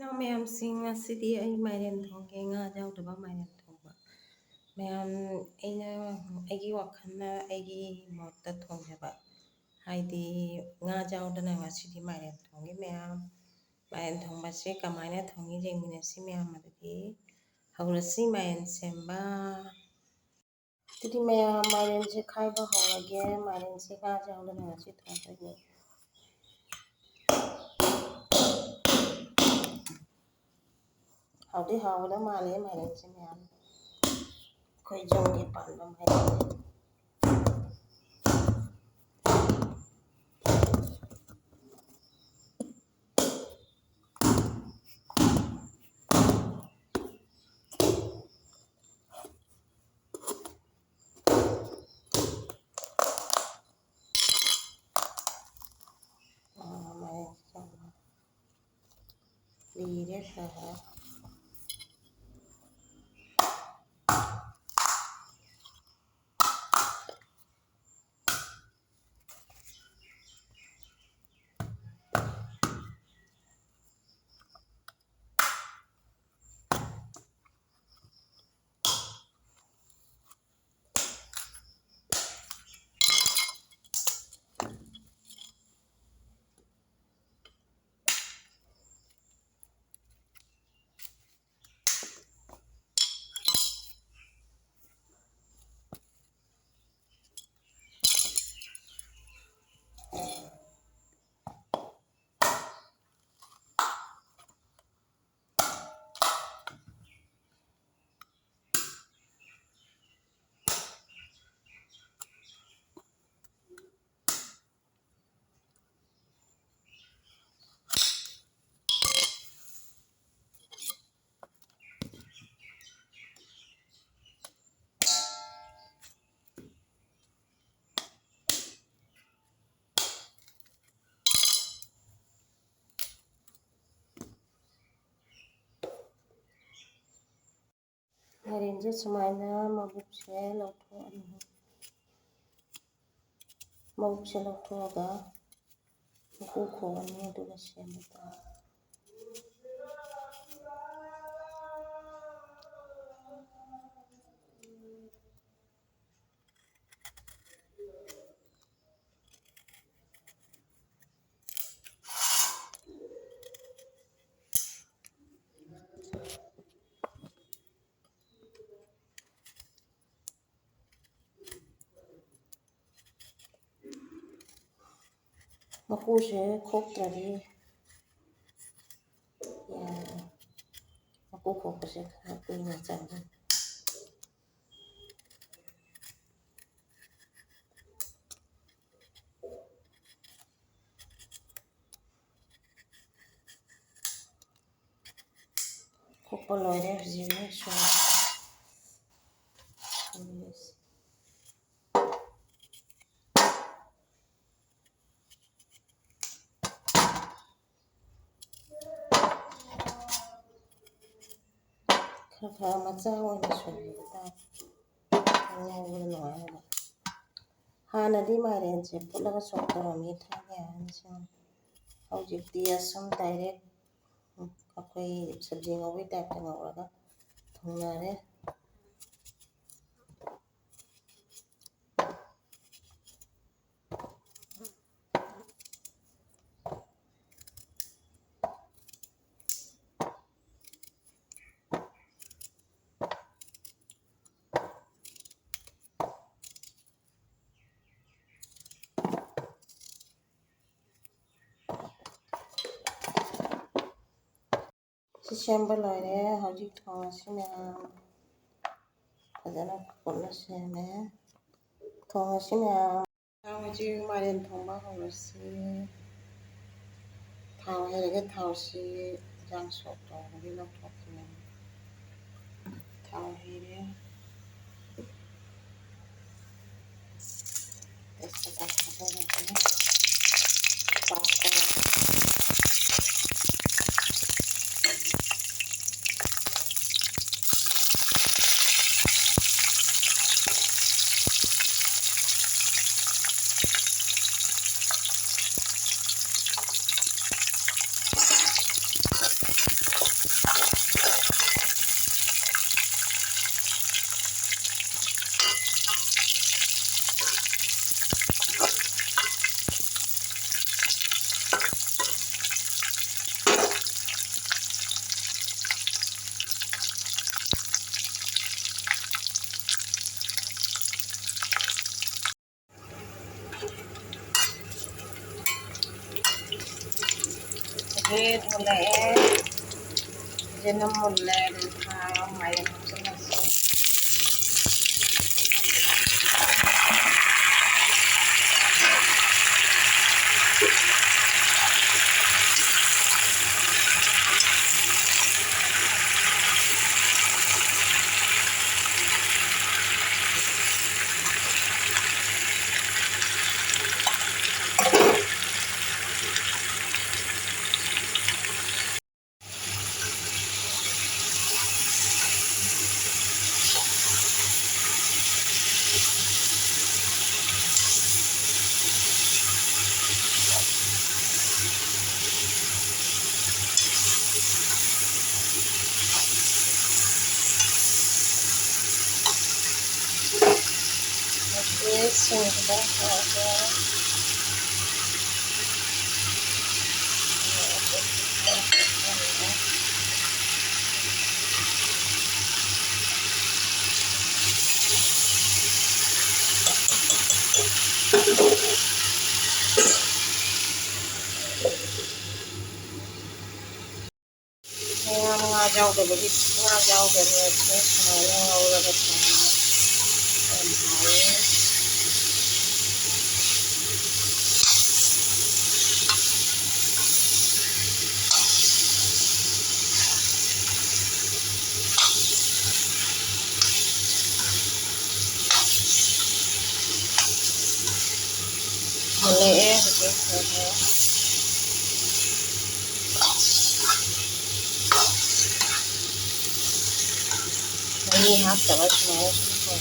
ꯅꯪ ꯃꯌꯥꯝꯁꯤꯡ ꯉꯁꯤꯗꯤ ꯑꯩ ꯃꯥꯏꯔꯦꯟ ꯊꯣꯡꯒꯦ ꯉꯥ ꯌꯥꯎꯗꯕ ꯃꯥꯏꯔꯦꯟ ꯊꯣꯡꯕ ꯃꯌꯥꯝ ꯑꯩꯒꯤ ꯋꯥꯈꯜꯅ ꯑꯩꯒꯤ ꯃꯣꯠꯇ ꯊꯣꯡꯖꯕ ꯍꯥꯏꯗꯤ ꯉꯥ ꯌꯥꯎꯗꯅ ꯉꯁꯤꯗꯤ ꯃꯥꯏꯔꯦꯟ ꯊꯣꯡꯒꯦ ꯃꯌꯥꯝ ꯃꯥꯏꯔꯦꯟ ꯊꯣꯡꯕꯁꯦ ꯀꯃꯥꯏꯅ ꯊꯣꯡꯉꯤ ꯌꯦꯡꯃꯤꯟꯅꯁꯤ ꯃꯌꯥꯝ ꯑꯗꯨꯗꯤ ꯍꯧꯔꯁꯤ ꯃꯥꯏꯔꯦꯟ ꯁꯦꯝꯕ ꯑꯗꯨꯗꯤ ꯃꯌꯥꯝ ꯃꯥꯏꯔꯦꯟꯁꯦ ꯈꯥꯏꯕ ꯍꯧꯔꯒꯦ ꯃꯥꯏꯔꯦꯟꯁꯦ ꯉꯥ ꯌꯥꯎꯗꯅ ꯉꯁꯤ ꯊꯣꯡꯗꯣꯏꯅꯤ ꯍꯥꯎꯗꯤ ꯍꯥꯎꯒꯗ ꯃꯥꯜꯂꯦ ꯃꯥꯏꯔꯦꯟꯁꯦ ꯃꯌꯥꯝ ꯑꯩꯈꯣꯏ ꯌꯨꯝꯒꯤ ꯄꯥꯟꯕ ꯃꯥꯏꯔꯦꯟ ꯂꯤꯔꯦ ꯈꯔ ꯃꯥꯏꯔꯦꯟꯁꯦ ꯁꯨꯃꯥꯏꯅ ꯃꯕꯨꯛꯁꯦ ꯂꯧꯊꯣꯛꯑꯅꯤ ꯃꯕꯨꯛꯁꯦ ꯂꯧꯊꯣꯛꯑꯒ ꯃꯀꯨ ꯈꯣꯛꯑꯅꯤ ꯑꯗꯨꯒ ꯁꯦꯝꯕ ꯇꯥꯔꯦ ꯃꯀꯨꯁꯦ ꯈꯣꯛꯇ꯭ꯔꯗꯤ ꯌꯥꯔꯦ ꯃꯀꯨ ꯈꯣꯛꯄꯁꯦ ꯈꯔ ꯀꯨꯏꯅ ꯆꯪꯒꯅꯤ ꯈꯣꯛꯄ ꯂꯣꯏꯔꯦ ꯍꯧꯖꯤꯛ ꯈꯔ ꯃꯆꯥ ꯑꯣꯏꯅ ꯁꯣꯏꯕ ꯇꯥꯔꯦ ꯉꯧꯕꯗ ꯅꯨꯡꯉꯥꯏꯅꯕ ꯍꯥꯟꯅꯗꯤ ꯃꯥꯏꯔꯦꯟꯁꯦ ꯐꯨꯠꯂꯒ ꯁꯣꯛ ꯇꯧꯔꯝꯃꯤ ꯊꯥꯏꯅ ꯑꯍꯟꯁꯤꯡ ꯍꯧꯖꯤꯛꯇꯤ ꯑꯁꯨꯝ ꯗꯥꯏꯔꯦꯛ ꯑꯩꯈꯣꯏ ꯁꯕꯖꯤ ꯉꯧꯕꯒꯤ ꯇꯥꯏꯞꯇ ꯉꯧꯔꯒ ꯊꯣꯡꯅꯔꯦ ꯁꯤ ꯁꯦꯝꯕ ꯂꯣꯏꯔꯦ ꯍꯧꯖꯤꯛ ꯊꯣꯡꯉꯁꯤ ꯃꯌꯥꯝ ꯐꯖꯅ ꯀꯨꯞꯅ ꯁꯦꯝꯃꯦ ꯊꯣꯡꯉꯁꯤ ꯃꯌꯥꯝ ꯍꯧꯖꯤꯛ ꯃꯥꯏꯔꯦꯟ ꯊꯣꯡꯕ ꯍꯧꯔꯁꯤ ꯊꯥꯎ ꯍꯩꯔꯒ ꯊꯥꯎꯁꯤ ꯌꯦꯟꯁꯥꯡ ꯁꯣꯛ ꯇꯧꯕꯒꯤ ꯂꯧꯊꯣꯛꯈꯤꯅꯦ ꯊꯥꯎ ꯍꯩꯔꯦ ꯍꯧꯖꯤꯛ ꯃꯨꯜꯂꯛꯑꯦ ꯐꯖꯅ ꯃꯨꯜꯂꯦ ꯑꯗꯨ ꯃꯥꯏꯔꯦꯟ ꯍꯥꯞꯆꯤꯜꯂꯁꯤ ꯁꯤꯡꯗ ꯍꯥꯞꯄꯒ ꯃꯌꯥꯝ ꯉꯥ ꯌꯥꯎꯗꯕꯒꯤ ꯉꯥ ꯌꯥꯎꯗꯕꯁꯦ ꯁꯨꯃꯥꯏꯅ ꯉꯧꯔꯒ ꯊꯝꯕ ꯌꯥꯝ ꯍꯥꯎꯋꯦ ꯃꯨꯜꯂꯛꯑꯦ ꯍꯧꯖꯤꯛ ꯈꯔ ꯃꯍꯤ ꯍꯥꯞꯇꯕ ꯁꯨꯃꯥꯏꯅ ꯁꯨꯝ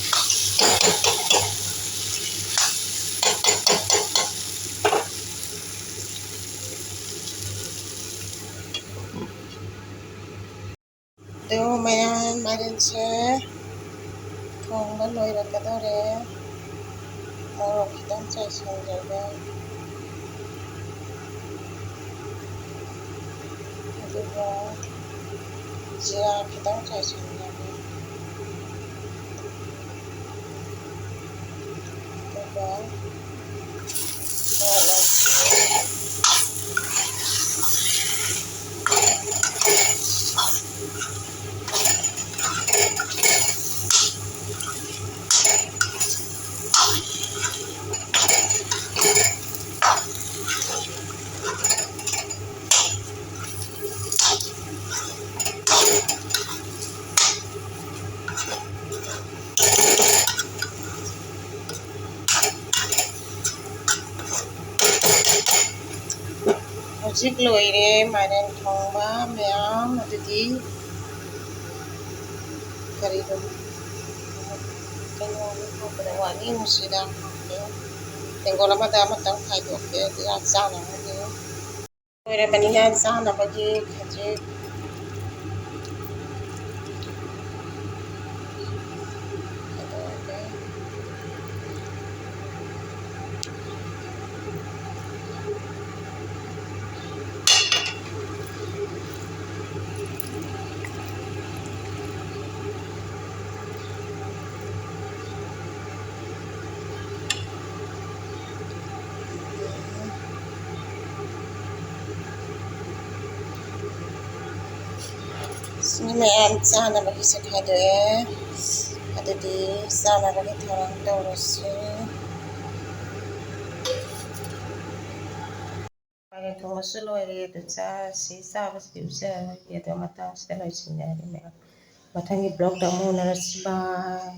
ꯑꯗꯨ ꯃꯥꯏꯔꯦꯟꯁꯦ ꯊꯣꯡꯕ ꯂꯣꯏꯔꯛꯀꯗꯧꯔꯦ ꯃꯣꯔꯣꯛ ꯈꯤꯇꯪ ꯆꯥꯏꯁꯤꯟꯖꯔꯒ ꯑꯗꯨꯒ ꯖꯤꯔꯥ ꯈꯤꯇꯪ ꯆꯥꯏꯁꯤꯟꯖꯔꯒ ꯑꯗꯨꯒ ꯍꯧꯖꯤꯛ ꯂꯣꯏꯔꯦ ꯃꯥꯏꯔꯦꯟ ꯊꯣꯡꯕ ꯃꯌꯥꯝ ꯑꯗꯨꯗꯤ ꯀꯔꯤꯅꯣ ꯀꯩꯅꯣ ꯍꯥꯞꯄꯗ ꯋꯥꯅꯤ ꯅꯨꯡꯁꯤꯗꯥꯛ ꯍꯥꯞꯄꯦ ꯇꯦꯡꯀꯣꯠ ꯑꯃꯗ ꯑꯃꯇꯪ ꯈꯥꯏꯗꯣꯛꯀꯦ ꯑꯗꯨꯒ ꯆꯥꯅꯕꯒꯤ ꯂꯣꯏꯔꯕꯅꯤꯅ ꯆꯥꯅꯕꯒꯤ ꯈꯖꯤꯛ ꯁꯤꯅꯤ ꯃꯌꯥꯝ ꯆꯥꯅꯕꯒꯤꯁꯦ ꯈꯥꯏꯗꯣꯛꯑꯦ ꯑꯗꯨꯗꯤ ꯆꯥꯅꯕꯒꯤ ꯊꯧꯔꯥꯡ ꯇꯧꯔꯁꯤ ꯃꯥꯏꯔꯦꯟ ꯊꯣꯡꯕꯁꯨ ꯂꯣꯏꯔꯦ ꯑꯗꯨ ꯆꯥꯔꯁꯤ ꯆꯥꯕꯁꯤꯗꯤ ꯎꯖꯔꯔꯣꯏꯒꯦ ꯑꯗꯣ ꯃꯇꯥꯡꯁꯤꯗ ꯂꯣꯏꯁꯤꯟꯖꯔꯒꯦ ꯃꯊꯪꯒꯤ ꯕ꯭ꯂꯣꯛꯇ ꯑꯃꯨꯛ ꯎꯅꯔꯁꯤ ꯕꯥꯏ